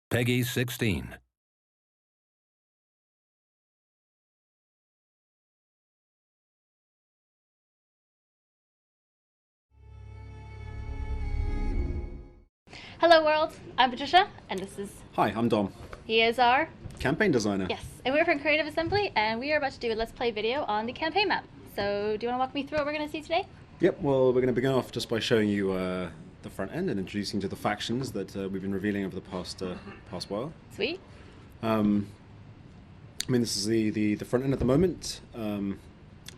Peggy 16. Hello world, I'm Patricia, and this is... Hi, I'm Dom. He is our... Campaign designer. Yes, and we're from Creative Assembly, and we are about to do a Let's Play video on the campaign map. So, do you want to walk me through what we're going to see today? Yep, well, we're going to begin off just by showing you the front end and introducing you to the factions that we've been revealing over the past while. Sweet. I mean, this is the front end at the moment.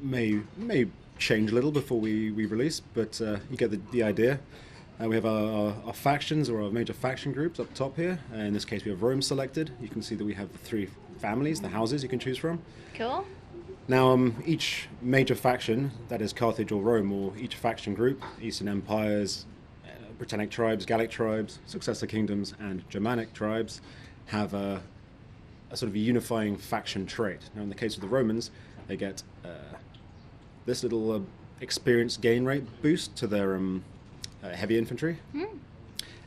May change a little before we release, but you get the idea. We have our factions, or our major faction groups up top here. In this case, we have Rome selected. You can see that we have the three families, the houses you can choose from. Cool. Now, each major faction, that is Carthage or Rome, or each faction group, Eastern Empires, Britannic tribes, Gallic tribes, successor kingdoms, and Germanic tribes, have a sort of a unifying faction trait. Now, in the case of the Romans, they get this little experience gain rate boost to their heavy infantry,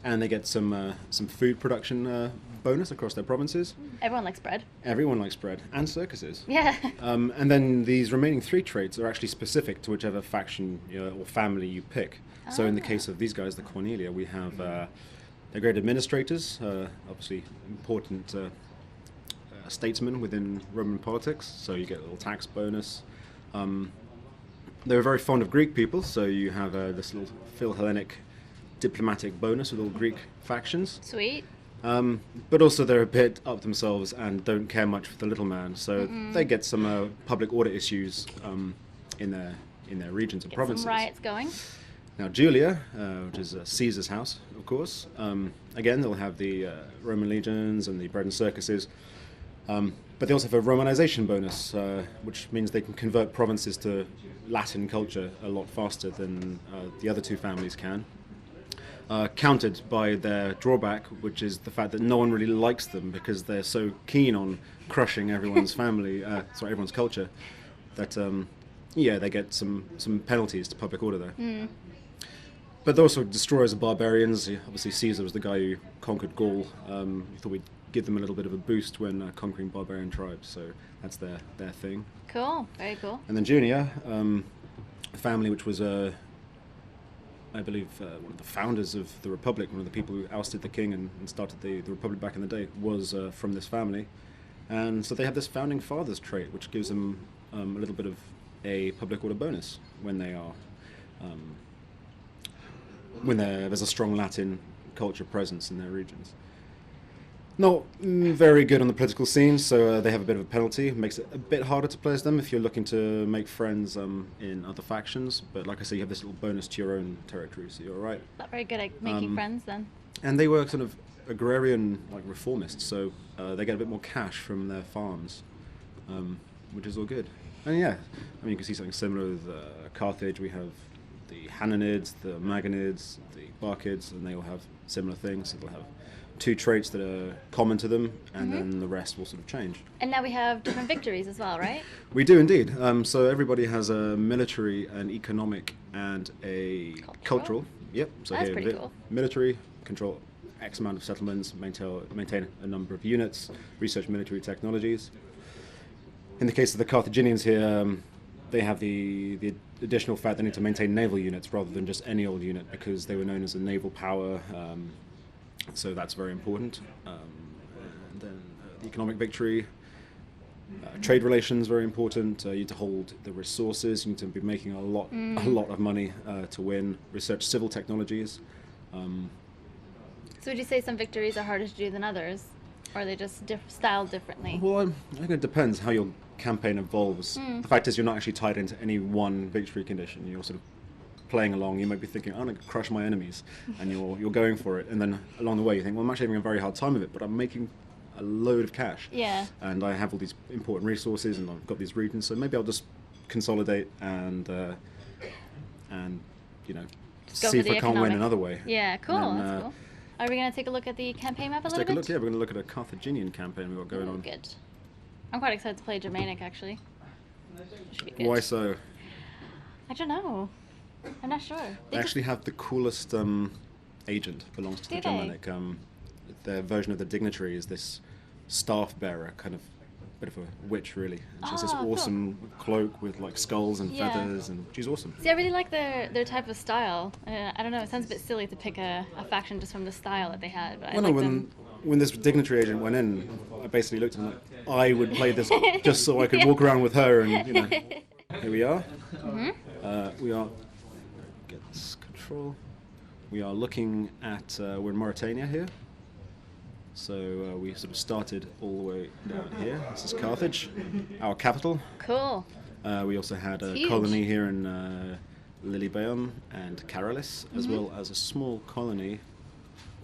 and they get some food production bonus across their provinces. Everyone likes bread. Everyone likes bread, and circuses. Yeah. And then these remaining three traits are actually specific to whichever faction or family you pick. So in the case of these guys, the Cornelia, we have they're great administrators, obviously important statesmen within Roman politics, so you get a little tax bonus. They were very fond of Greek people, so you have this little Phil-Hellenic diplomatic bonus with all Greek factions. Sweet. But also they're a bit up themselves and don't care much for the little man, so they get some public order issues in their regions and provinces. Some riots going. Now Julia, which is Caesar's house, of course, again they'll have the Roman legions and the bread and circuses. But they also have a Romanization bonus, which means they can convert provinces to Latin culture a lot faster than the other two families can. Countered by their drawback, which is the fact that no one really likes them because they're so keen on crushing everyone's everyone's culture, that they get some penalties to public order there. But they're also destroyers of barbarians. Obviously, Caesar was the guy who conquered Gaul. We thought we'd give them a little bit of a boost when conquering barbarian tribes, so that's their thing. Cool, very cool. And then Junia, a family which was, I believe, one of the founders of the Republic, one of the people who ousted the king and started the Republic back in the day, was from this family. And so they have this founding fathers trait, which gives them a little bit of a public order bonus when they are, there's a strong Latin culture presence in their regions. Not very good on the political scene, so they have a bit of a penalty. It makes it a bit harder to play as them if you're looking to make friends in other factions. But like I say, you have this little bonus to your own territory, so you're all right. Not very good at making friends then. And they were sort of agrarian, like reformists, so they get a bit more cash from their farms, which is all good. And yeah, I mean, you can see something similar with Carthage. We have the Hananids, the Magonids, the Barkids, and they all have similar things. So they'll have two traits that are common to them, and then the rest will sort of change. And now we have different victories as well, right? We do indeed. So everybody has a military, an economic, and a cultural. Yep. So that's here, pretty cool. Military, control X amount of settlements, maintain a number of units, research military technologies. In the case of the Carthaginians here, they have the additional fact they need to maintain naval units rather than just any old unit, because they were known as a naval power. So that's very important. And then the economic victory, trade relations, very important. You need to hold the resources. You need to be making a lot of money to win. Research civil technologies. So would you say some victories are harder to do than others, or are they just styled differently? Well, I think it depends how your campaign evolves. The fact is, you're not actually tied into any one victory condition. You're sort of playing along. You might be thinking, I'm going to crush my enemies, and you're going for it, and then along the way you think, well, I'm actually having a very hard time of it, but I'm making a load of cash. Yeah. And I have all these important resources, and I've got these regions, so maybe I'll just consolidate and see if I can't win another way. Yeah, cool. That's cool. Are we going to take a look at the campaign map a little bit? Let's take a look. Yeah, we're going to look at a Carthaginian campaign we've got going on. Good. I'm quite excited to play Germanic, actually. Should be good. Why so? I don't know. I'm not sure. They actually have the coolest agent belongs to the Germanic. their version of the dignitary is this staff bearer, kind of bit of a witch, really. And she has this awesome cloak with like skulls and feathers, and she's awesome. See, I really like their type of style. I don't know, it sounds a bit silly to pick a faction just from the style that they had, but when this dignitary agent went in, I basically looked at him like, I would play this just so I could walk around with her, and here we are. We are, get this control. We are looking at, we're in Mauritania here. So we sort of started all the way down here. This is Carthage, our capital. Cool. We also had a colony here in Lilybaeum and Caralis, as well as a small colony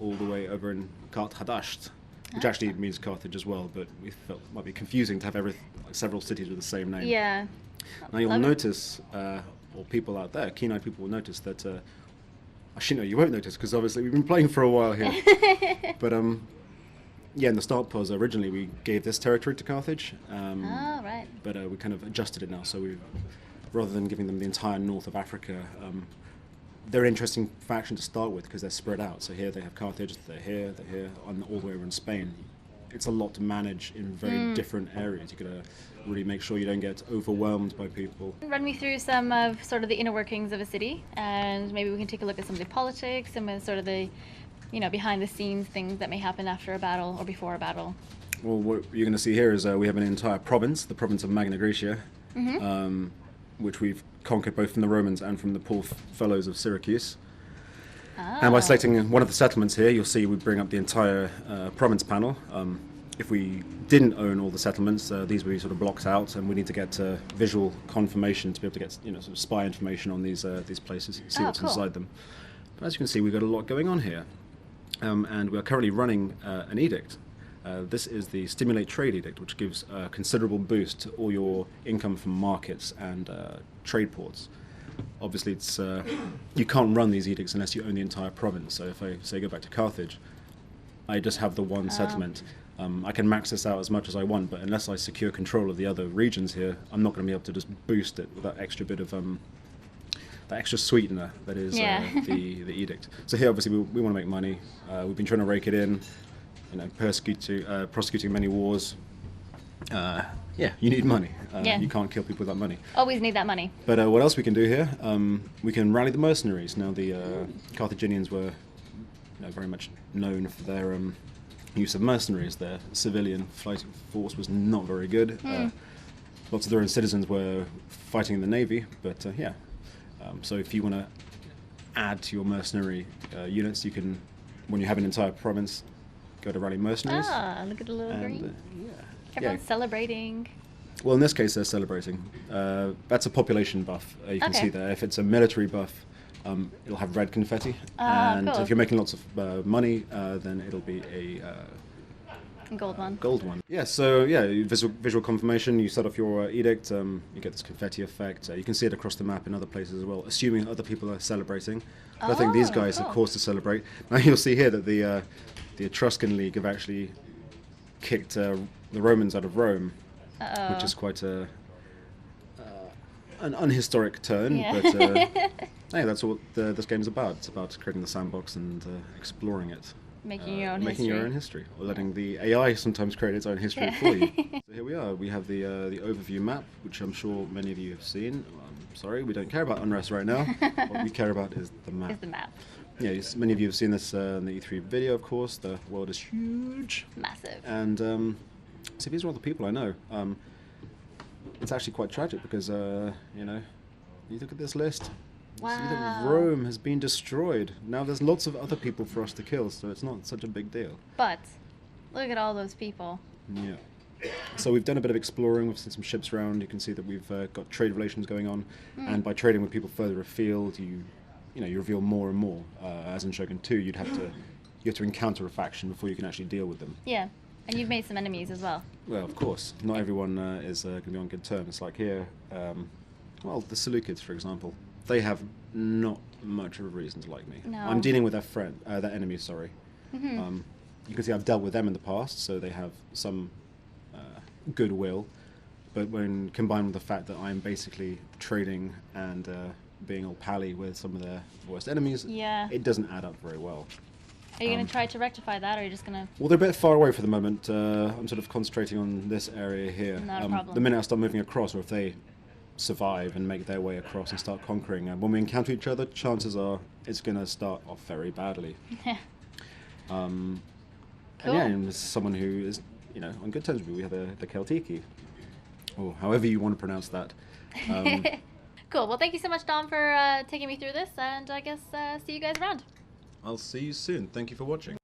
all the way over in Kart Hadasht, which actually means Carthage as well, but we felt it might be confusing to have several cities with the same name. Yeah. Now you'll notice, or people out there, keen-eyed people will notice that, actually no, you won't notice because obviously we've been playing for a while here. But yeah, in the start pause, originally we gave this territory to Carthage. Right. But we kind of adjusted it now, so rather than giving them the entire north of Africa, they're an interesting faction to start with because they're spread out. So here they have Carthage, they're here, and all the way over in Spain. It's a lot to manage in very different areas. You've got to really make sure you don't get overwhelmed by people. Run me through some of sort of the inner workings of a city, and maybe we can take a look at some of the politics, some of sort of the behind the scenes things that may happen after a battle or before a battle. Well, what you're going to see here is we have an entire province, the province of Magna Graecia, which we've conquered both from the Romans and from the poor fellows of Syracuse. And by selecting one of the settlements here, you'll see we bring up the entire province panel. If we didn't own all the settlements, these would be sort of blocked out, and we need to get visual confirmation to be able to get sort of spy information on these places, see what's inside them. But as you can see, we've got a lot going on here. And we are currently running an edict. This is the Stimulate Trade Edict, which gives a considerable boost to all your income from markets and trade ports. Obviously, you can't run these edicts unless you own the entire province. So if I say go back to Carthage, I just have the one settlement. I can max this out as much as I want, but unless I secure control of the other regions here, I'm not going to be able to just boost it with that extra bit of that extra sweetener that is the edict. So here, obviously, we want to make money. We've been trying to rake it in, prosecuting many wars. You need money. You can't kill people without money. Always need that money. But what else we can do here? We can rally the mercenaries. Now, the Carthaginians were very much known for their use of mercenaries. Their civilian fighting force was not very good. Lots of their own citizens were fighting in the navy, but so if you want to add to your mercenary units, you can, when you have an entire province, go to rally mercenaries. Look at the little green. Everyone's celebrating. Well, in this case, they're celebrating. That's a population buff. You can see there. If it's a military buff, it'll have red confetti. And cool. if you're making lots of money, then it'll be a gold one. Gold one. Yeah, so visual confirmation, you set off your edict, you get this confetti effect. You can see it across the map in other places as well, assuming other people are celebrating. But I think these guys are caused to celebrate. Now you'll see here that the Etruscan League have actually kicked the Romans out of Rome, which is quite an unhistoric turn, but hey, that's what this game's about. It's about creating the sandbox and exploring it. Making your own history, or letting the AI sometimes create its own history for you. So here we are. We have the overview map, which I'm sure many of you have seen. Sorry, we don't care about unrest right now. What we care about is the map. Yeah, many of you have seen this in the E3 video, of course. The world is huge. Massive. And see, these are all the people I know. It's actually quite tragic because, you look at this list. Wow. See that Rome has been destroyed. Now there's lots of other people for us to kill, so it's not such a big deal. But look at all those people. Yeah. So we've done a bit of exploring. We've seen some ships around. You can see that we've got trade relations going on, and by trading with people further afield, you reveal more and more. As in Shogun 2, you have to encounter a faction before you can actually deal with them. Yeah, and you've made some enemies as well. Well, of course, not everyone is going to be on good terms. Like here, the Seleucids, for example. They have not much of a reason to like me. No. I'm dealing with their enemy, sorry. You can see I've dealt with them in the past, so they have some goodwill. But when combined with the fact that I'm basically trading and being all pally with some of their worst enemies, it doesn't add up very well. Are you going to try to rectify that, or are you just going to... Well, they're a bit far away for the moment. I'm sort of concentrating on this area here. Not a problem. The minute I start moving across, or if they survive and make their way across and start conquering, when we encounter each other, chances are it's going to start off very badly. Cool. And yeah, and as someone who is, on good terms with me, we have the Celtiki, or however you want to pronounce that. Cool. Well, thank you so much, Dom, for taking me through this, and I guess see you guys around. I'll see you soon. Thank you for watching.